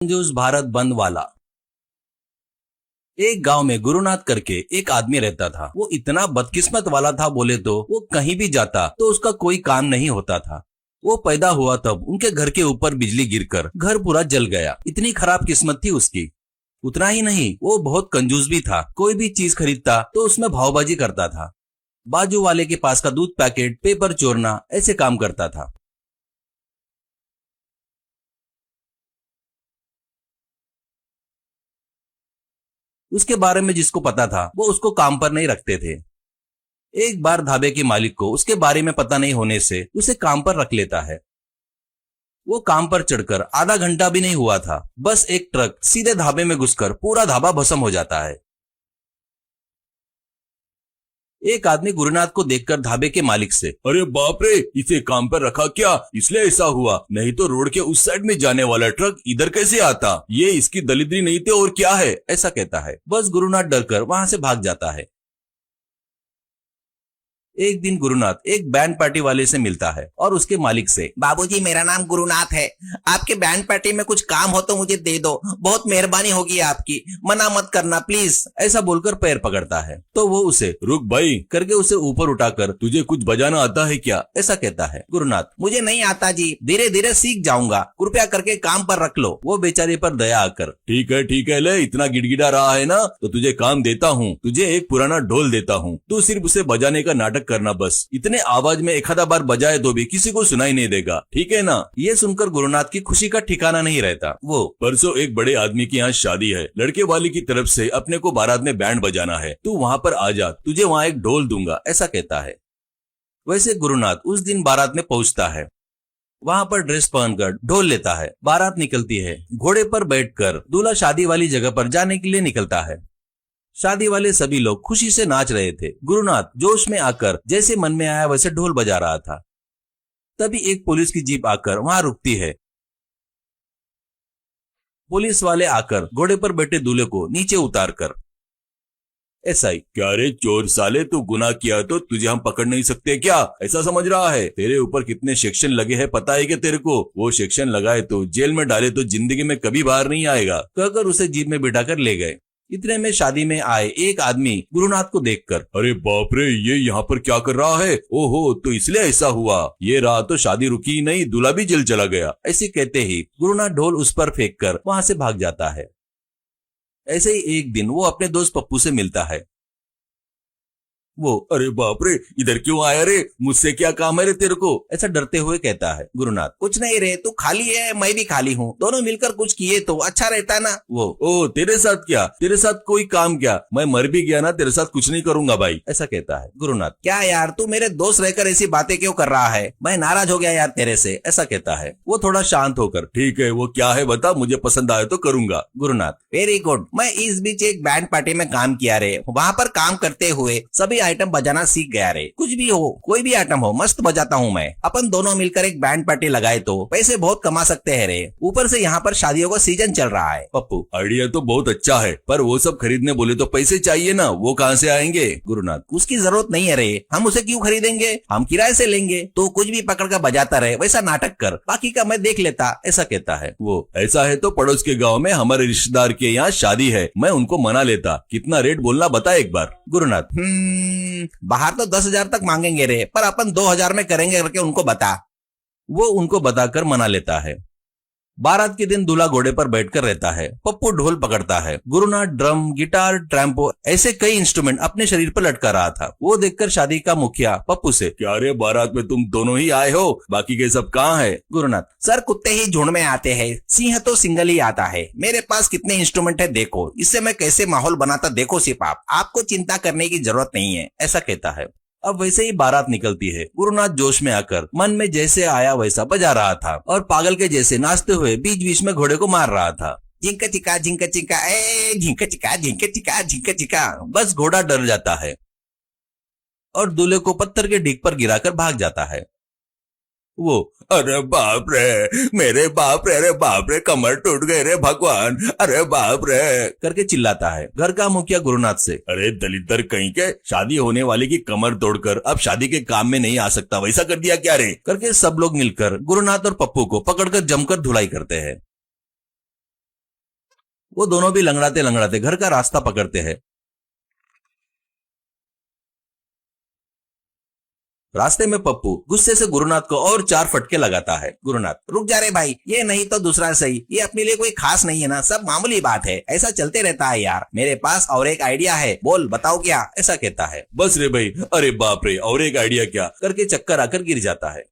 कंजूस भारत बंद वाला। एक गांव में गुरुनाथ करके एक आदमी रहता था। वो इतना बदकिस्मत वाला था, बोले तो वो कहीं भी जाता तो उसका कोई काम नहीं होता था। वो पैदा हुआ तब उनके घर के ऊपर बिजली गिरकर घर पूरा जल गया। इतनी खराब किस्मत थी उसकी। उतना ही नहीं, वो बहुत कंजूस भी था। कोई भी चीज खरीदता तो उसमें भावबाजी करता था। बाजू वाले के पास का दूध पैकेट, पेपर चोरना, ऐसे काम करता था। उसके बारे में जिसको पता था वो उसको काम पर नहीं रखते थे। एक बार ढाबे के मालिक को उसके बारे में पता नहीं होने से उसे काम पर रख लेता है। वो काम पर चढ़कर आधा घंटा भी नहीं हुआ था, बस एक ट्रक सीधे ढाबे में घुसकर पूरा ढाबा भस्म हो जाता है। एक आदमी गुरुनाथ को देखकर ढाबे के मालिक से, अरे बाप रे, इसे काम पर रखा क्या? इसलिए ऐसा हुआ, नहीं तो रोड के उस साइड में जाने वाला ट्रक इधर कैसे आता? ये इसकी दलिद्री नहीं थे और क्या है? ऐसा कहता है। बस गुरुनाथ डरकर वहां से भाग जाता है। एक दिन गुरुनाथ एक बैंड पार्टी वाले से मिलता है और उसके मालिक से, बाबूजी, मेरा नाम गुरुनाथ है। आपके बैंड पार्टी में कुछ काम हो तो मुझे दे दो, बहुत मेहरबानी होगी आपकी, मना मत करना प्लीज। ऐसा बोलकर पैर पकड़ता है तो वो उसे रुक भाई करके उसे ऊपर उठाकर, तुझे कुछ बजाना आता है क्या? ऐसा कहता है। गुरुनाथ, मुझे नहीं आता जी, धीरे धीरे सीख जाऊंगा, कृपया करके काम पर रख लो। वो बेचारे पर दया आकर, ठीक है, ले इतना गिड़गिड़ा रहा है ना तो तुझे काम देता हूँ। तुझे एक पुराना ढोल देता हूँ, तू सिर्फ उसे बजाने का नाटक करना बस। इतने आवाज में एक आधा बार बजाए तो भी किसी को सुनाई नहीं देगा, ठीक है ना? ये सुनकर गुरुनाथ की खुशी का ठिकाना नहीं रहता। वो, परसों एक बड़े आदमी की यहाँ शादी है, लड़के वाले की तरफ से अपने को बारात में बैंड बजाना है, तू वहाँ पर आ जा, तुझे वहाँ एक ढोल दूंगा, ऐसा कहता है। वैसे गुरुनाथ उस दिन बारात में पहुंचता है। वहां पर ड्रेस पहनकर ढोल लेता है। बारात निकलती है। घोड़े पर बैठकर दूल्हा शादी वाली जगह पर जाने के लिए निकलता है। शादी वाले सभी लोग खुशी से नाच रहे थे। गुरुनाथ जोश में आकर जैसे मन में आया वैसे ढोल बजा रहा था। तभी एक पुलिस की जीप आकर वहां रुकती है। पुलिस वाले आकर घोड़े पर बैठे दूल्हे को नीचे उतारकर, एसआई, क्या रे चोर साले, तू गुनाह किया तो तुझे हम पकड़ नहीं सकते क्या? ऐसा समझ रहा है? तेरे ऊपर कितने सेक्शन लगे हैं पता है क्या तेरे को? वो सेक्शन लगाए तो जेल में डाले तो जिंदगी में कभी बाहर नहीं आएगा, कहकर उसे जीप में बिठाकर ले गए। इतने में शादी में आए एक आदमी गुरुनाथ को देखकर, अरे बाप रे, ये यहाँ पर क्या कर रहा है? ओहो, तो इसलिए ऐसा हुआ। ये रहा तो शादी रुकी ही नहीं, दूल्हा भी जेल चला गया। ऐसे कहते ही गुरुनाथ ढोल उस पर फेंक कर वहां से भाग जाता है। ऐसे ही एक दिन वो अपने दोस्त पप्पू से मिलता है। वो, अरे बाप रे, इधर क्यों आया रे? मुझसे क्या काम है रे तेरे को? ऐसा डरते हुए कहता है। गुरुनाथ, कुछ नहीं रे, तू खाली है, मैं भी खाली हूँ, दोनों मिलकर कुछ किए तो अच्छा रहता ना। वो, ओ तेरे साथ क्या? तेरे साथ कोई काम क्या? मैं मर भी गया ना, तेरे साथ कुछ नहीं करूंगा भाई, ऐसा कहता है। गुरुनाथ, क्या यार, तू मेरे दोस्त रहकर ऐसी बातें क्यों कर रहा है? मैं नाराज हो गया यार तेरे से, ऐसा कहता है। वो थोड़ा शांत होकर, ठीक है, वो क्या है बता, मुझे पसंद आए तो करूंगा। Gurunath, very good. मैं इस बीच एक बैंड पार्टी में काम किया रे, वहाँ पर काम करते हुए सभी आइटम बजाना सीख गया रे। कुछ भी हो, कोई भी आइटम हो, मस्त बजाता हूँ मैं। अपन दोनों मिलकर एक बैंड पार्टी लगाए तो पैसे बहुत कमा सकते हैं रे। ऊपर से यहाँ पर शादियों का सीजन चल रहा है। पप्पू, आइडिया तो बहुत अच्छा है, पर वो सब खरीदने बोले तो पैसे चाहिए ना, वो कहाँ से आएंगे? गुरुनाथ, उसकी जरूरत नहीं है रे, हम उसे क्यों खरीदेंगे, हम किराए से लेंगे। तो कुछ भी पकड़ कर बजाता रहे, वैसा नाटक कर, बाकी का मैं देख लेता, ऐसा कहता है। वो, ऐसा है तो पड़ोस के गाँव में हमारे रिश्तेदार के यहाँ शादी है, मैं उनको मना लेता। कितना रेट बोलना बता एक बार। गुरुनाथ, बाहर तो 10,000 तक मांगेंगे रे, पर अपन 2,000 में करेंगे करके उनको बता। वो उनको बताकर मना लेता है। बारात के दिन दूल्हा घोड़े पर बैठकर रहता है। पप्पू ढोल पकड़ता है। गुरुनाथ ड्रम, गिटार, ट्रैम्पो, ऐसे कई इंस्ट्रूमेंट अपने शरीर पर लटका रहा था। वो देखकर शादी का मुखिया पप्पू से, क्या रे, बारात में तुम दोनों ही आए हो, बाकी के सब कहाँ है? गुरुनाथ, सर, कुत्ते ही झुंड में आते हैं, सिंह तो सिंगल ही आता है। मेरे पास कितने इंस्ट्रूमेंट है देखो, इससे मैं कैसे माहौल बनाता देखो सिर्फ आप, आपको चिंता करने की जरूरत नहीं है, ऐसा कहता है। अब वैसे ही बारात निकलती है। गुरुनाथ जोश में आकर मन में जैसे आया वैसा बजा रहा था और पागल के जैसे नाचते हुए बीच बीच में घोड़े को मार रहा था। झिंका चिका झिंका चिका, ए झिंका चिका झिंका चिका झिंका चिका। बस घोड़ा डर जाता है और दूल्हे को पत्थर के ढीक पर गिराकर भाग जाता है। वो, अरे बाप रे, मेरे बाप रे, अरे बाप रे, कमर टूट गए रे भगवान, अरे बाप रे करके चिल्लाता है। घर का मुखिया गुरुनाथ से, अरे दलितर कहीं के, शादी होने वाले की कमर तोड़कर अब शादी के काम में नहीं आ सकता, वैसा कर दिया क्या रे? करके सब लोग मिलकर गुरुनाथ और पप्पू को पकड़कर जमकर धुलाई करते हैं। वो दोनों भी लंगड़ाते लंगड़ाते घर का रास्ता पकड़ते हैं। रास्ते में पप्पू गुस्से से गुरुनाथ को और 4 फटके लगाता है। गुरुनाथ, रुक जा रे भाई, ये नहीं तो दूसरा सही। ये अपने लिए कोई खास नहीं है ना, सब मामूली बात है, ऐसा चलते रहता है यार। मेरे पास और एक आइडिया है, बोल बताओ क्या। ऐसा कहता है। बस रे भाई, अरे बाप रे, और एक आइडिया क्या? करके चक्कर आकर गिर जाता है।